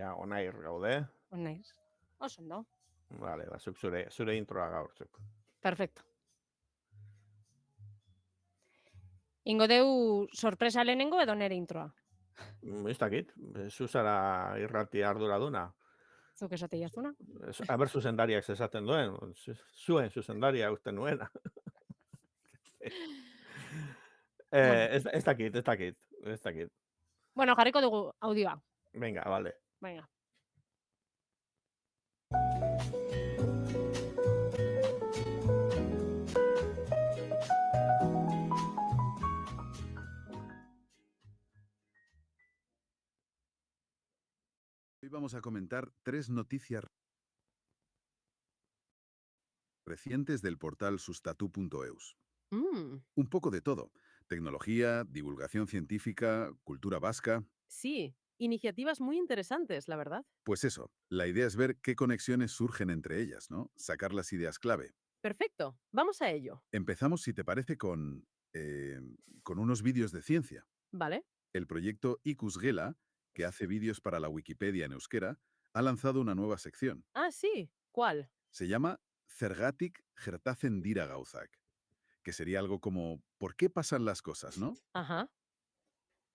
ja, onair gaude. Naiz. Oso ondo. Vale, zuk zure introa gaurtzuk. Perfecto. Ingo deu sorpresa lehenengo edo nere introa. Ez dakit, zu zara irrati arduraduna. Zuk esate jazuna. Aber zuzendariak esaten duen, zuen zuzendaria uste nuena. Bueno, Ez dakit. bueno, jarriko dugu audioa. Venga, vale. Venga. Hoy vamos a comentar 3 noticias recientes del portal sustatu.eus. Un poco de todo. Tecnología, divulgación científica, cultura vasca. Sí, iniciativas muy interesantes, la verdad. Pues eso, la idea es ver qué conexiones surgen entre ellas, ¿no? Sacar las ideas clave. Perfecto, vamos a ello. Empezamos, si te parece, con unos vídeos de ciencia. ¿Vale? El proyecto Ikusgela, que hace vídeos para la Wikipedia en euskera, ha lanzado una nueva sección. Ah, sí. ¿Cuál? Se llama Zergatik gertatzen dira gauzak, que sería algo como ¿por qué pasan las cosas, no? Ajá.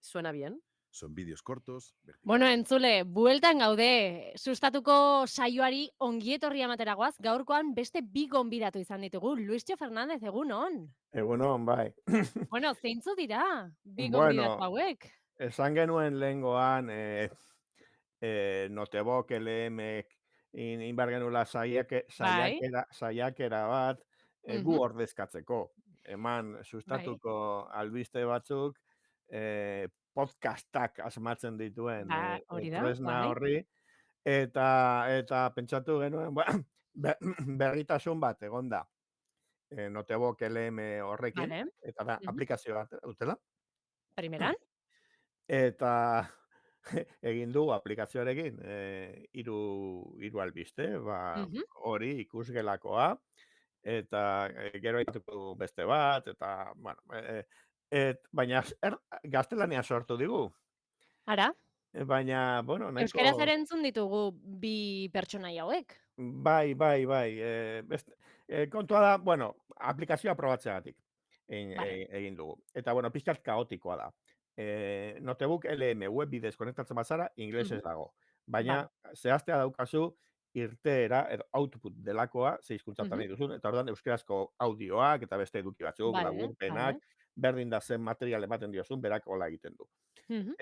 ¿Suena bien? Son vídeos cortos, Bueno, entzule, bueltan gaude. Sustatuko saioari ongietorri emateragoaz, gaurkoan beste bi gonbidatu izan ditugu. Luistxo Fernández, egunon. Egunon, bai. Bueno, zeintzu dira bi gonbidatu Bueno, hauek? esan genuen lehengoan, Notebok LM inbar genula Bai. saiakera bat, gu Mhm. ordezkatzeko. Eman Bai. sustatuko albiste batzuk, podcastak asmatzen dituen Ba, hori da, tresna bai. horri, eta pentsatu genuen, berritasun bat egonda. Notebok LM horrekin, Vale. eta da, Mhm. aplikazio bat dutela. Primeran? Eta egin dugu aplikazioarekin hiru albiste, Mhm. hori ikusgelakoa, eta gero egituko dugu beste bat, eta, bueno, baina gaztelania sortu digu. Ara? Baina, bueno, Euskaraz nahiko... ere entzun ditugu bi pertsonai hauek. Bai. Kontua da, bueno, aplikazioa probatzeagatik Vale. egin dugu. Eta, bueno, pixkat kaotikoa da. Notebook LM web bidez konektatzen bazara, inglesez Mhm. dago. Baina, Vale. zehaztea daukazu, irteera, edo output delakoa, ze hizkuntzatan Mhm. nahi duzun, eta orduan euskarazko audioak, eta beste eduki batzuk, Vale, laburpenak, vale. berdin da zen material ematen diozun, berak hola egiten du. Mhm.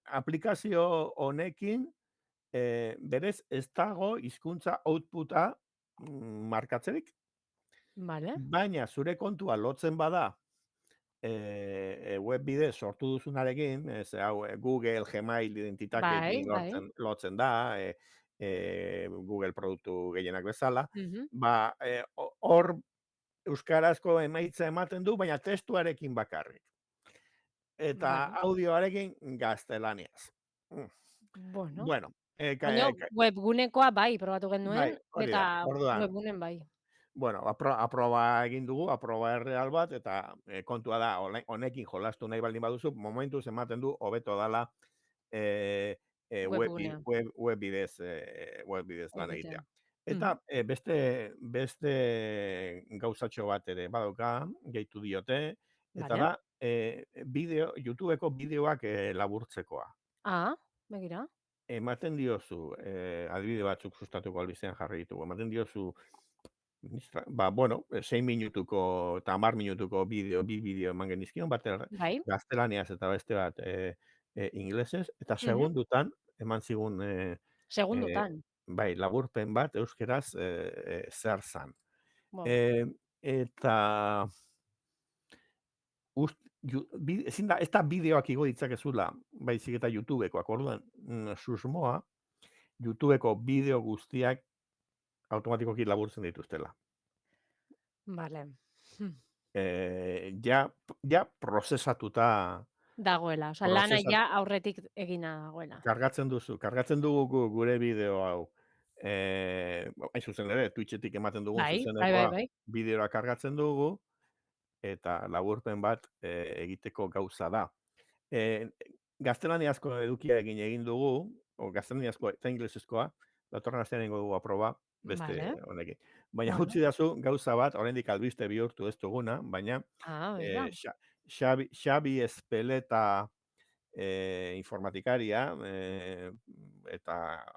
Aplikazio honekin, berez ez dago hizkuntza outputa markatzerik, Vale. baina zure kontua lotzen bada web bidez sortu duzunarekin, hau Google, Gmail Bai, identitateekin bai. lotzen da, Google produktu gehienak bezala, Mhm. ba, hor euskarazko emaitza ematen du, baina testuarekin bakarrik. Eta Vale. audioarekin gaztelaniaz. Bueno. Bueno, Baina webgunekoa bai probatu bai, genuen, hori da. eta Orduan, webgunen bai. bueno, aproba egin dugu, aproba erreal bat, eta kontua da, honekin jolastu nahi baldin baduzu, momentuz ematen du, hobeto dala Webgunea web bidez lan egitea. egitea. Mhm. Eta beste gauzatxo bat ere badauka, gehitu diote, eta Vale. da, YouTubeko bideoak laburtzekoa. Ah, begira. Ematen diozu, adibide batzuk sustatuko albizean jarri ditugu, ematen diozu, bueno, 6 minutuko eta 10 minutuko bi bideo eman genizkion, bat Bai. gaztelaniaz eta beste bat inglesez, eta Mhm. segundutan eman zigun, Segundotan. bai, laburpen bat euskeraz zer zan. Wow. Eta ezin da, ez da bideoak igo ditzakezula, baizik eta YouTubekoak, orduan, susmoa, YouTubeko bideo guztiak automatikoki laburtzen dituztela. Vale. Hm. Ja prozesatuta, Dagoela, osea, lana ja aurretik egina dagoela. kargatzen dugu gure bideo hau. Hain zuzen ere, Twitchetik ematen dugun zuzenekoa Bai. bideoa kargatzen dugu, eta laburpen bat egiteko gauza da. Gaztelaniazko edukia egin dugu, gaztelaniazkoa eta inglesezkoa, datorren astean egingo dugu aproba beste Vale, honekin. Baina bueno. utzi dazu gauza bat, oraindik albiste bihurtu ez duguna, baina Venga. Xabi Espeleta informatikaria eta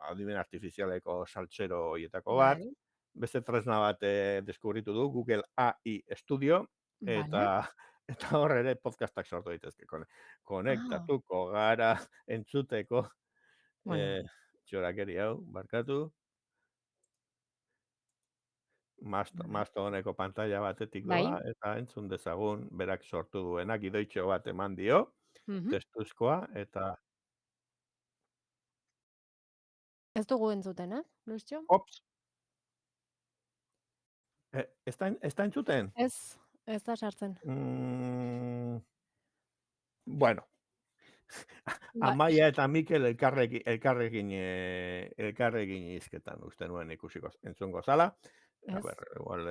adimen artifizialeko saltsero horietako bat, Bai, beste tresna bat deskubritu du, Google AI Studio, vale. eta hor ere podcastak sortu daitezke. Ah, Konektatuko gara entzuteko bueno, txorakeri hau, barkatu, vale. masto honeko pantalla batetik Bai. doa, eta entzun dezagun berak sortu duena, gidoitxo bat eman dio, Mhm. testuzkoa, eta Ez dugu entzuten, Luistxo? ops, ez da entzuten? Ez da sartzen. Bueno, Bai. Amaia eta Mikel elkarrekin hizketan uste nuen ikusiko entzungo zala. A Ez. ber, igual,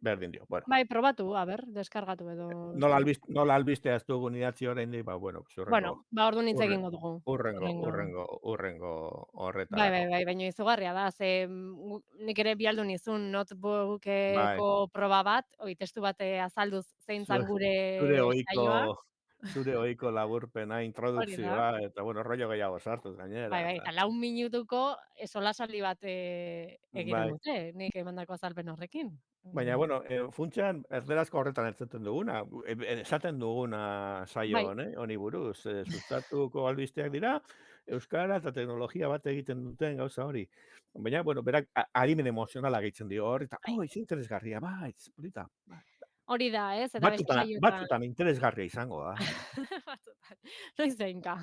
berdin dio. Bueno, Bai, probatu, a ber, deskargatu edo... nola albistea ez dugun idatzi oraindik, ba, bueno, Bueno, orduan hitz urren, egingo dugu. urrengo Bai, horretarako. baina izugarria da, ze nik ere bialdu nizun Bai, notebookeko proba bat, testu bat azalduz zein zu- zan gure zure saioa, ohiko laburpena, hori da. introdukzioa, eta, bueno, rollo gehiago sartuz gainera. Bai, eta 4 minutuko solasaldi bat egiten Bai. dute, nik emandako azalpen horrekin. Baina, bueno, funtsean, erderazko horretan entzaten duguna, esaten duguna saio Bai, honi buruz, sustatuko albisteak dira, euskara eta teknologia bat egiten duten gauza hori. Baina, bueno, berak adimen emozionala gehitzen dio hor, eta, bai. iz interesgarria, bai, polita. Bai. Hori da, ez? Eta beste saioetan. Batzutan interesgarria izango da. Batzutan. Noiz behinka.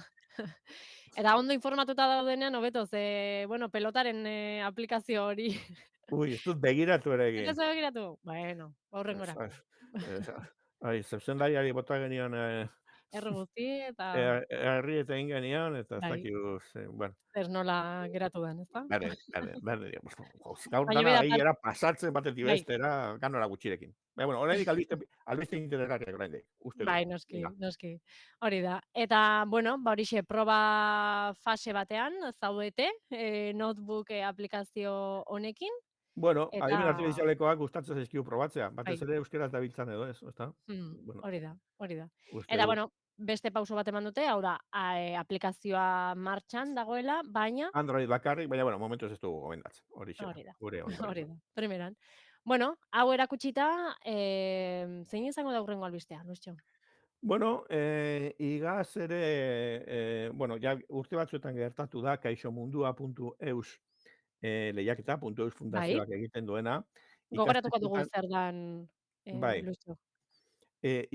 Eta ondo informatuta daudenean, hobeto, ze, bueno, pelotaren aplikazio hori. Ui, ez dut begiratu ere Ez egin. begiratu? Bueno, horrengorako. Zuzendariari bota genion Erru guzti eta herri eta egin genion, eta ez bai, dakigu, bueno, zer nola geratu den, ezta? berdin dio. Gaur Baina dana bera, egiera pasatzen batetik bai, bestera, ganora gutxirekin. Baina, bueno, oraindik albiste interesgarriak oraindik, uste bai, dut. noski, Venga. noski. Hori da. Eta, bueno, ba horixe, proba fase batean zaudete, notebook aplikazio honekin, Bueno, eta, adimen artifizialekoak gustatzen zaizkigu probatzea, batez bai, ere euskaraz dabiltzan edo ez, ezta? Bueno, hori da, hori da. uste Eta, dut. bueno, beste pauso bat eman dute, hau da, aplikazioa martxan dagoela, baina, Android bakarrik, baina, bueno, momentuz ez dugu gomendatzen. Horixe da, hori da, gure hori ondorio. da, primeran. Bueno, hau erakutsita, zein izango da hurrengo albistea, Luistxo? Bueno, igaz ere, bueno, ja urte batzuetan gertatu da, kaixomundua.eus lehiaketa, .eus Bai, fundazioak egiten duena, gogoratuko dugu ikastetxeetan, zer dan, bai, Luistxo.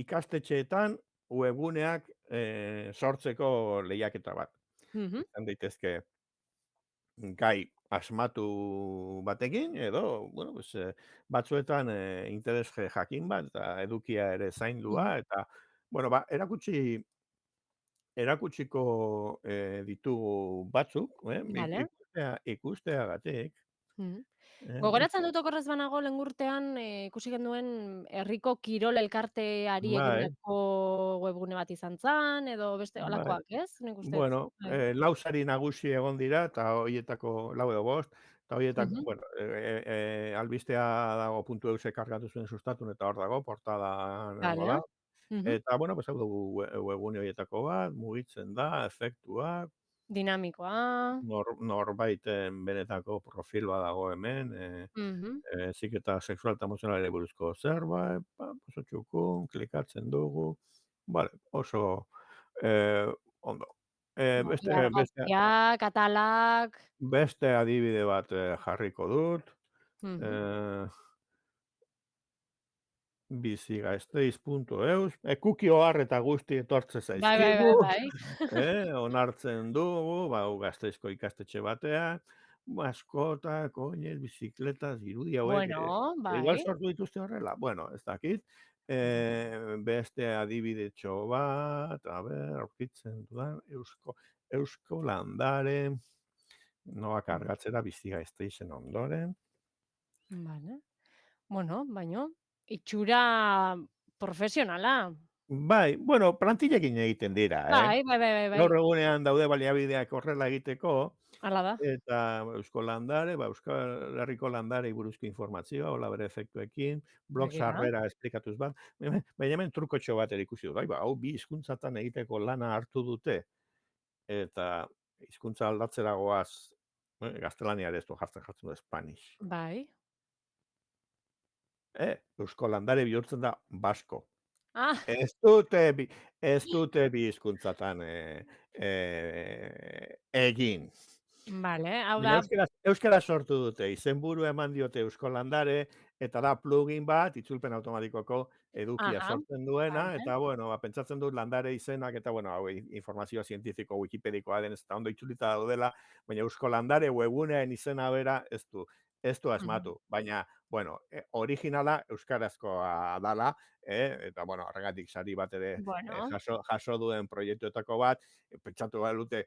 ikastetxeetan webguneak sortzeko lehiaketa bat. Mhm, Izan daitezke gai asmatu batekin, edo, bueno, pues, batzuetan interes jakin bat, eta edukia ere mhm, zaindua, eta, bueno, ba, erakutsiko ditugu batzuk, vale. ikusteagatik. Mhm. Eh, Gogoratzen dut okerrez banago lehen urtean ikusi genuen herriko kirol elkarteari bai, egindako webgune bat izan zen, edo beste bai. holakoak, ez? Nik ustez. Bueno, Bai. lau sari nagusi egon dira, eta horietako lau edo bost, eta horietako, Mhm. bueno, albistea dago .eus kargatu zuen sustatun, eta hor dago, portadan egongo da. Vale. Mhm. Eta, bueno, pues, hau dugu webgune horietako bat, mugitzen da, efektuak, Dinamikoa. norbaiten benetako profil bat dago hemen, Mhm. heziketa sexual eta emozionalari buruzko zerbait, oso txukun, klikatzen dugu, vale, oso ondo. Bai, argazkiak, atalak. Beste adibide bat jarriko dut. Mhm. Eh, bizigasteiz.eus, cookie ohar eta guzti etortze Bai, bai, bai, zaizkigu, bai. onartzen dugu, ba, hau Gasteizko ikastetxe batean, maskotak, oinez, bizikletas, irudi hauek, Bueno, igual bai. sortu dituzte horrela, bueno, ez dakit. Beste adibidetxo bat, a ber, aurkitzen dudan, eusko landare, noa kargatzera Bizigasteizen ondoren. Vale. Bueno, baino, itxura profesionala. Bai, bueno, plantilekin egiten dira, Bai, bai, bai, bai, bai. Gaur egunean daude baliabideak horrela egiteko, Hala da. eta Eusko Landare, Euskal Herriko landarei buruzko informazioa, hola bere efektuekin, blog Begira. sarrera esplikatuz bat, baina hemen trukotxo bat ere ikusi dut, bai, hau bi hizkuntzatan egiteko lana hartu dute, eta hizkuntza aldatzera goaz, gaztelania ere ez du jartzen du Spanish. Bai. Eusko Landare bihurtzen da basko. Ah, Ez dute bi hizkuntzatan egin. vale, hau Baina da. euskara sortu dute, izenburua eman diote Eusko Landare, eta da plugin bat, itzulpen automatikoko edukia Aha, sortzen duena, vale. eta bueno, pentsatzen dut landare izenak, eta bueno, hau informazioa zientifiko wikipedikoa den, ez da ondo itzulita daudela, baina Eusko Landare webgunean izena bera ez du asmatu. Baina, bueno, originala euskarazkoa dala, eta bueno, horregatik sari bat ere Bueno, jaso duen proiektuetako bat, pentsatu balute,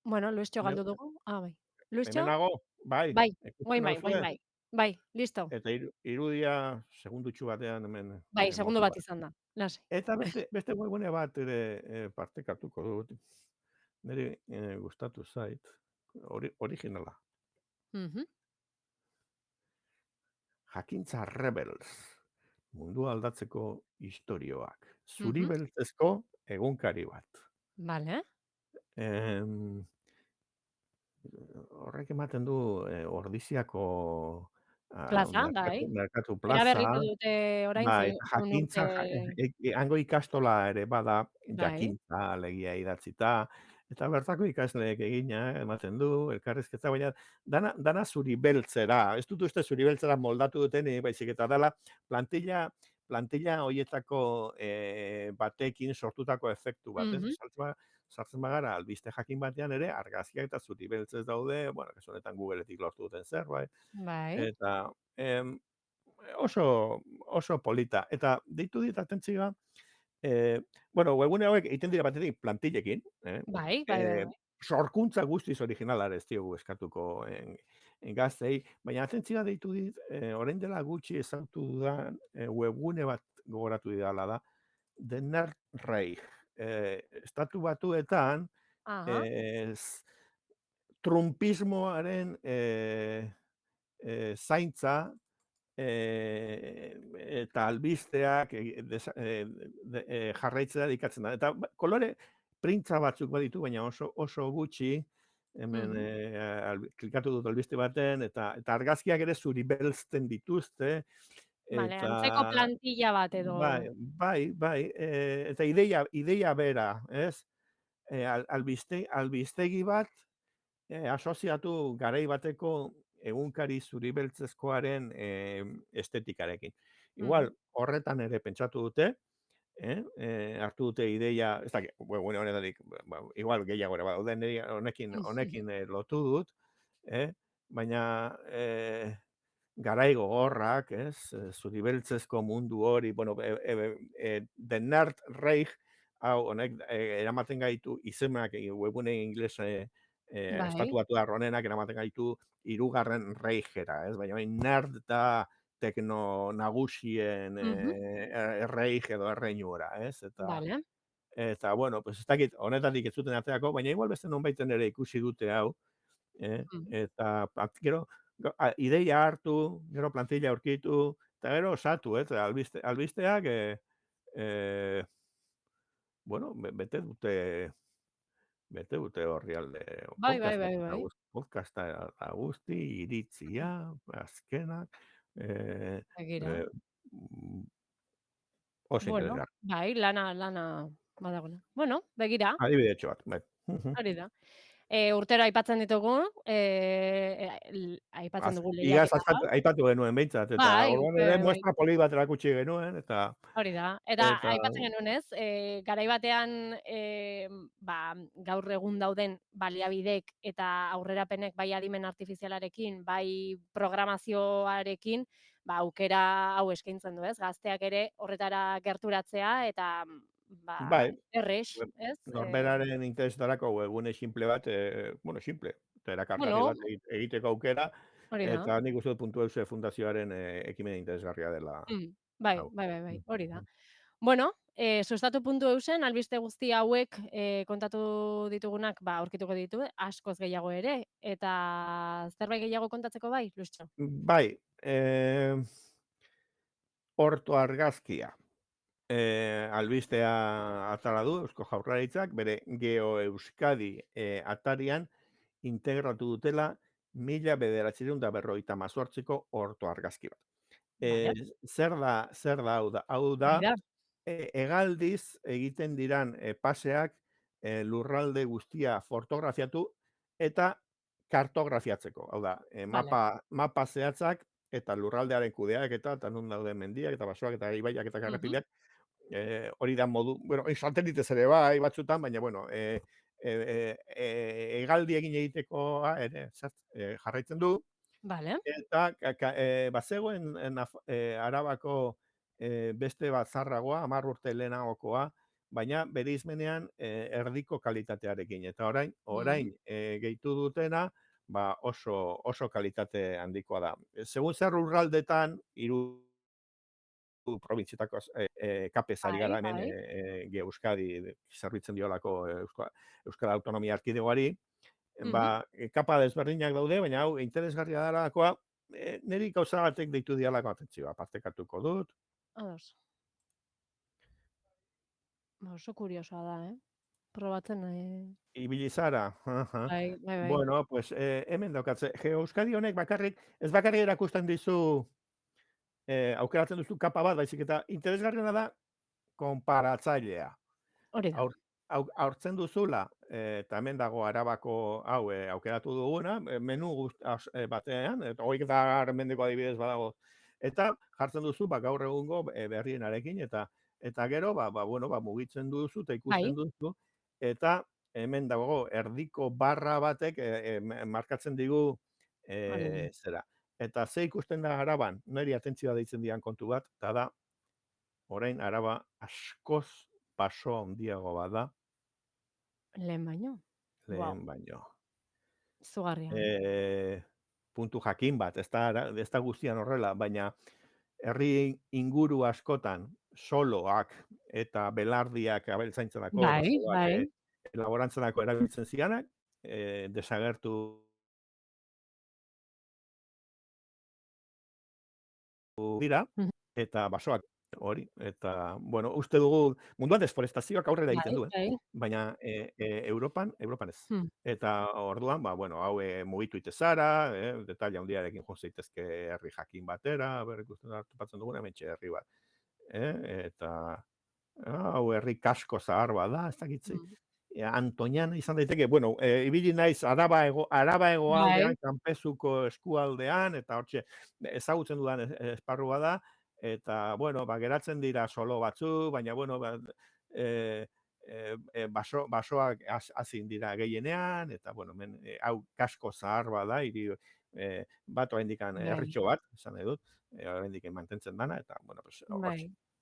bueno, Luistxo galdu dugu. Ah, bai. Luistxo? hemen nago, bai, Bai, ikusten nauzue? bai. Bai, listo. Eta irudia segundutxu batean hemen Bai, segundo motu bat bat. izan da. Lasai. Eta beste webgune bat ere partekatuko dut. Niri gustatu zait. Originala. Mhm. Jakintza Rebels. Mundua aldatzeko istorioak. Zuri Mhm. beltzezko egunkari bat. Vale. Em, Horrek ematen du Ordiziako Plaza, bai. merkatu plaza. Eraberritu dute orain Bai, zein urte. jakintza, hango ikastola ere bada, Bai. jakintza alegia idatzita, eta bertako ikasleek egina ematen du, elkarrizketa, baina dana zuri beltzera, ez dut uste zuri beltzera moldatu duten, baizik eta dela plantilla horietako batekin sortutako efektu bat, ez? Mhm. Sartzen bagara, albiste jakin batean ere, argazkiak eta zuri beltzez daude, bueno, kasu honetan Googleetik lortu duten zerbait, Bai. eta oso polita. Eta deitu dit atentzioa, bueno, webgune hauek egiten dira batetik plantillekin, Bai, bai, bai, bai. sorkuntza guztiz originala ez diogu eskatuko gaztei, baina atentzioa deitu dit, orain dela gutxi ezagutu dudan webgune bat gogoratu didala da, The Nerd Reich. Estatu Batuetan, Aha. trumpismoaren zaintza eta albisteak jarraitzea dedikatzen da. Eta kolore printza batzuk baditu, baina oso gutxi, hemen klikatu dut albiste baten, eta argazkiak ere zuri belzten dituzte, Vale, eta antzeko plantilla bat edo. bai, eta ideia bera, ez? Albistegi bat asoziatu garai bateko egunkari zuri beltzezkoaren estetikarekin. Igual, horretan ere pentsatu dute, hartu dute ideia, ez dakit, webgune honetatik, igual gehiago ere badaude, niri honekin lotu dut, baina garai gogorrak, ez, zuri beltzezko mundu hori, bueno, The Nerd Reich, hau honek eramaten gaitu izenak webgune inglesa Bai. estatu batuar honenak eramaten gaitu hirugarren reigera, ez? Baina nerd da tekno nagusien reich edo erreinuera, ez? Vale. Eta bueno, pues ez dakit honetatik ez zuten aterako, baina igual beste nonbaiten ere ikusi dute hau, eta gero ideia hartu, gero plantilla aurkitu, eta gero osatu, ez? Albisteak bueno, bete dute orrialde Bai, bai, bai, bai. podcasta guzti, iritzia, azkenak, Begira. oso Bueno, interesgarri. bai, lana badagoela. Bueno, begira, Adibidetxo bat, bai. hori da. Urtero aipatzen ditugu, aipatzen dugu Iaz lehiaketa hau. aipatu genuen behintzat, eta Bai, orduan bai, ere bai, bai. muestra poli bat erakutsi genuen, eta Hori da. Eta aipatzen genuen ez, garai batean gaur egun dauden baliabidek eta aurrerapenek bai adimen artifizialarekin, bai programazioarekin, aukera hau eskaintzen du, ez? Gazteak ere horretara gerturatzea eta bai, errex, ez? norberaren interesetarako webgune simple bat, bueno, simple, eta erakargarri Bueno, bat egiteko aukera, hori da. eta nik uste dut Puntu Euse fundazioaren ekimen interesgarria dela. Bai, hau. hori da. Bueno, sustatu.eusen albiste guzti hauek kontatu ditugunak aurkituko ditu, askoz gehiago ere. Eta zerbait gehiago kontatzeko bai, Luistxo? Bai, orto argazkia. Albistea atara du Eusko Jaurlaritzak, bere Geo Euskadi atarian integratu dutela 1958ko orto argazki bat. Vale, Zer da hau da? Hau hori da, da. hegaldiz egiten diran paseak lurralde guztia fotografiatu eta kartografiatzeko. Hau da, Vale. mapa zehatzak eta lurraldearen kudeaketa eta non dauden mendiak eta basoak eta ibaiak eta errepideak. Hori da modu, bueno, satelitez ere bai batzutan, baina bueno, hegaldi egin egitekoa ere jarraitzen du. Vale. Eta bazegoen Arabako beste bat zarragoa, 10 urte lehenagokoa, baina bere izmenean erdiko kalitatearekin. Eta orain gehitu dutena, oso kalitate handikoa da. Segun zer lurraldetan, hiru probintzietako kapez ari gara hemen Euskadi zerbitzen diolako Euskal Autonomia Erkidegoari, kapa desberdinak daude, baina hau interesgarria darakoa, niri gauza batek deitu dialako atentzioa, partekatuko dut. Ados. Oso kuriosoa da, probatzen. Ibili zara. Bai. Bueno, pues hemen daukatze. Euskadi honek ez bakarrik erakusten dizu aukeratzen duzu kapa bat, baizik eta interesgarriena da konparatzailea. Hori da. Aurtzen duzula, eta hemen dago Arabako hau aukeratu duguna, menu batean, eta hoik da mendeko adibidez badago, eta jartzen duzu gaur egungo berrienarekin, eta gero, mugitzen duzu eta ikusten duzu, eta hemen dago erdiko barra batek markatzen digu zera. Eta ze ikusten da Araban, niri atentzioa deitzen dian kontu bat, eta da, orain Araba askoz paso handiago bada. Lehen baino. Zugarria. Puntu jakin bat, ez da guztian horrela, baina herri inguru askotan soloak eta belardiak abeltzaintzarako, elaborantzarako erabiltzen zianak, desagertu dira, eta basoak hori, eta, bueno, uste dugu, munduan desforestazioak aurrera egiten du, baina Europan ez. Eta orduan, hau mugitu itezara, detaila handiarekin joan zaitezke herri jakin batera, ikusten hartupatzen dugun, hementxe herri bat. Eta hau herri kasko zahar bat da, ez dakitzi. Antoniana izan daiteke, bueno, ibili naiz Araba hegoaldean, Kanpezuko eskualdean, eta hortxe ezagutzen dudan esparrua da, eta, bueno, geratzen dira solo batzu, baina, bueno, basoak hazin dira gehienean, eta, bueno, hau kasko zahar bat da, bat oraindikan herritxo bat, esan nahi dut, oraindik mantentzen dana, eta, bueno, hortxe.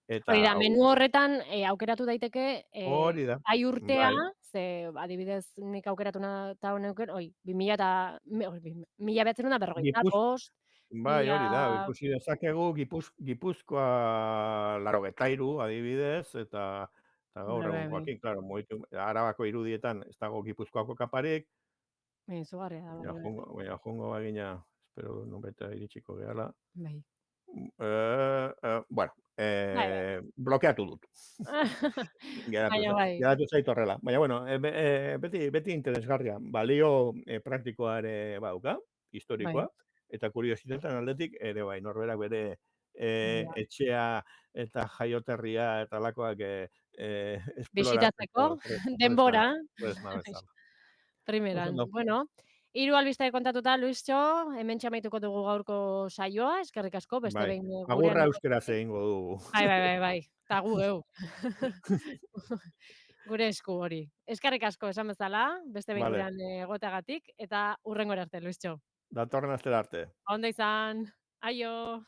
Hori da, menu horretan aukeratu daiteke ai urtea, ze adibidez nik aukeratu eta honeuken, 1945. Bai, hori da, ikusi dezakegu Gipuzkoa 83 adibidez, eta gaur egunkoakin, klaro, Arabako irudietan ez dago Gipuzkoako kaparik. Izugarria da. Baina jongo bagina, espero nunbaita iritsiko gehala. Bai. Bueno, blokeatu dut. Geratu zait horrela. Baina, bueno, beti interesgarria. Balio praktikoa ere bauka, historikoa, eta kuriositatean aldetik ere bai, norberak bere etxea eta jaioterria eta lakoak bisitatzeko denbora. Primeran. Bueno, 3 albiste kontatuta, Luistxo, hementxe amaituko dugu gaurko saioa, eskerrik asko, beste behin gurean. Agurra euskeraz egingo dugu. Bai, eta gu geu. Gure esku hori. Eskerrik asko esan bezala, beste behin gurean egoteagatik, eta hurrengora arte, Luistxo. Datorren astera arte. Ondo izan, aio!